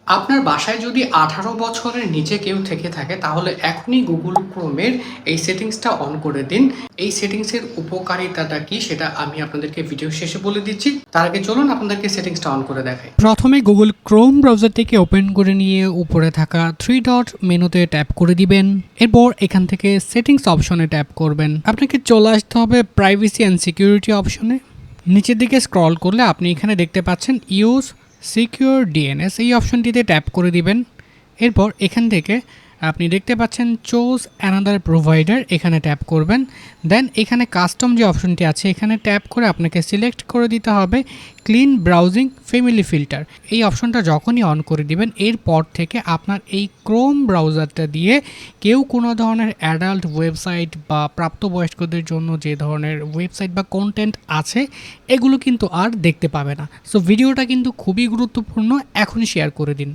আপনার বাসায় যদি 18 বছরের নিচে কেউ থেকে থাকে তাহলে এখনই Google Chrome-এর এই সেটিংসটা অন করে দিন। এই সেটিংসের উপকারিতাটা কি সেটা আমি আপনাদেরকে ভিডিও শেষে বলে দিচ্ছি। তার আগে চলুন আপনাদেরকে সেটিংসটা অন করে দেখাই। প্রথমে Google Chrome ব্রাউজারটিকে ওপেন করে নিয়ে উপরে থাকা 3 ডট মেনুতে ট্যাপ করে দিবেন। এরপর এখান থেকে সেটিংস অপশনে ট্যাপ করবেন। আপনাকে চলে আসতে হবে প্রাইভেসি অ্যান্ড সিকিউরিটি অপশনে। নিচের দিকে স্ক্রল করলে আপনি এখানে দেখতে পাচ্ছেন ইউজ সিকিউর ডিএনএস এই অপশনটিতে ট্যাপ করে দিবেন। এরপর এখান থেকে আপনি দেখতে পাচ্ছেন চুজ অ্যানাদার প্রোভাইডার এখানে ট্যাপ করবেন। দেন এখানে কাস্টম যে অপশনটি আছে এখানে ট্যাপ করে আপনাকে সিলেক্ট করে দিতে হবে ক্লিন ব্রাউজিং ফ্যামিলি ফিল্টার। এই অপশনটা যখনই অন করে দিবেন এরপর থেকে আপনার এই ক্রোম ব্রাউজারটা দিয়ে কেউ কোনো ধরনের অ্যাডাল্ট ওয়েবসাইট বা প্রাপ্তবয়স্কদের জন্য যে ধরনের ওয়েবসাইট বা কন্টেন্ট আছে এগুলো কিন্তু আর দেখতে পাবে না। সো ভিডিওটা কিন্তু খুবই গুরুত্বপূর্ণ, এখনই শেয়ার করে দিন।